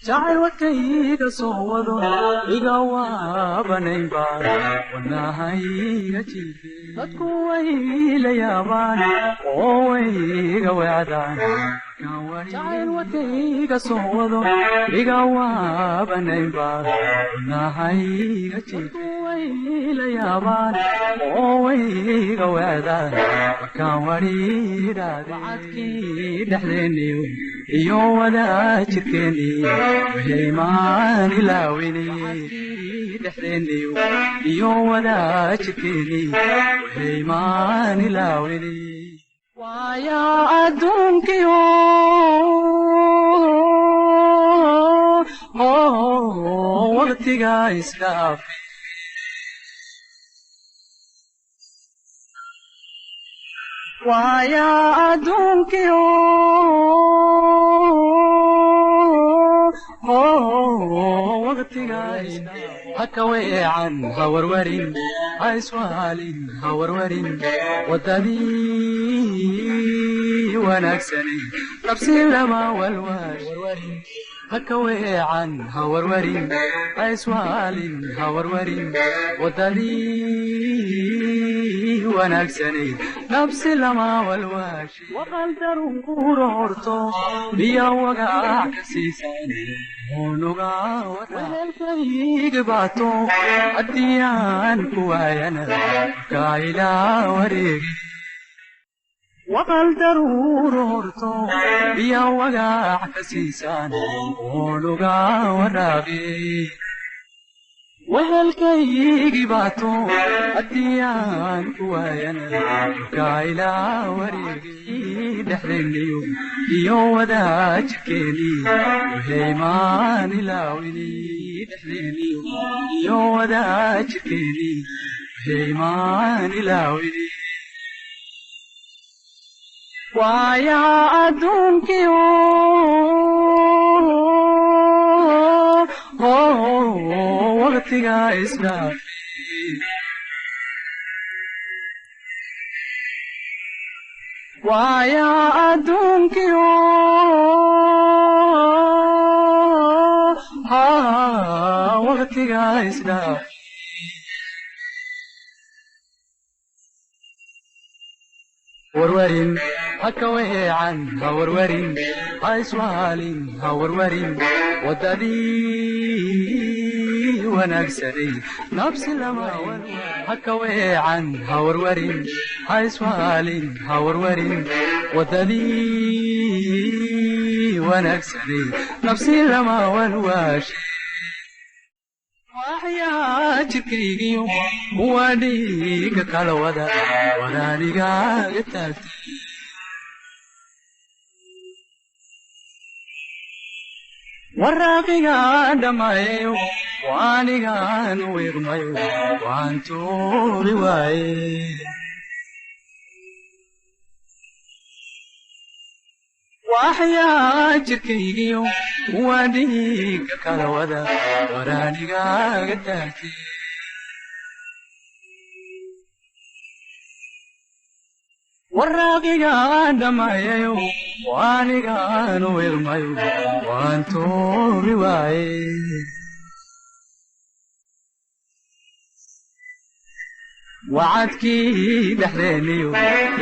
jacayl wadkayga soo wado iga waabanayba wadnahayga jiife dadku way la yaabaan oo way iga weecdaan jacayl wadkayga soo wado iga waabanayba wadnahayga jiife way la yaabaan oo way iga weecdaan markaan wadhiidhaade wacadkii dhexdeeniyo iyo wadaajirkeeni weheymaan ilaawinay dhexdeeniyo iyo wadaajirkeeni weheymaan ilaawinay waaya adduunkiyo waqtiga isdhaafe waaya adduunkiyo haka weecan hawarwarin ha iswaalin hawarwarin wadadii wanaagsanay nafsi lama walwarin haka weecan hawarwarin ha iswaalin hawarwarin wadadii wanaagsanay nafsi lama walwaashi waqaldarun kuuro horto biyo wagac ka siisan unuga wareelkayga baato haddii aan ku waayana kaa ilaa wareegi waqaldaruuro horto biyo wagac ka siisan unuga waraaqi wehelkaygi baato haddii aan ku waayana kaa ilaa wareegi dhexdeeniyo iyo wadaajirkeeni weheymaan ilaawini dhexdeeniyo iyo wadaajirkeeni weheymaan ilaawini waaya adduunkiyo waqtiga isdhaafe waaya adduunkiyo waqtiga isdhaafe warwarin haka weecan hawarwarin ha iswaalin hawarwarin wadadii wanaagsanay nafsi lama haka weecan hawarwarin ha iswaalin hawarwarin wadadii wanaagsanay nafsi lama walwaashi waxyaa jirkaygiyo waa dhiiga kala wada wadaanigaaga taagtay waraaqiga dhamaayayo waanigaan wiiqmayo waan tuuri waaye waxyaa jirkaygiyo waa dhiiga kala wada wadaanigaaga taagtay waraaqiga dhamaayayo waanigaan wiiqmayo waan tuuri waaye wacadkii dhexdeeniyo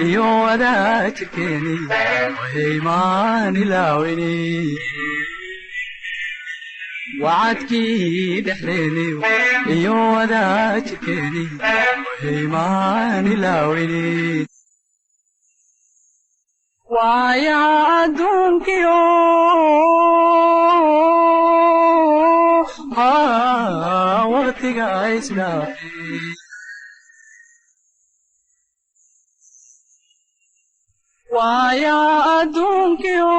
iyo wadaajirkeeni weheymaan ilaawini wacadkii dhexdeeniyo iyo wadaajirkeeni weheymaan ilaawini waaya adduunkiyo waqtiga isdhaafe waaya adduunkiyo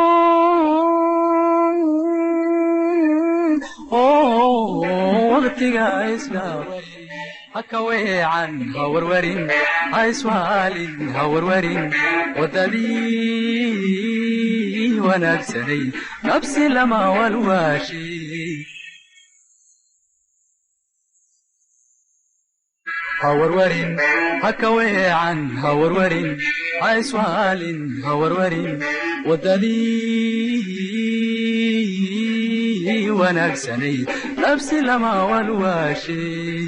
waqtiga isdhaafe haka weecan hawarwarin ha iswaalin hawarwarin wadadii wanaagsanay nafsi lama walwaashi hawarwarin haka weecan hawarwarin ha iswaalin hawarwarin wadadii ونكسني نفسي لما والواشي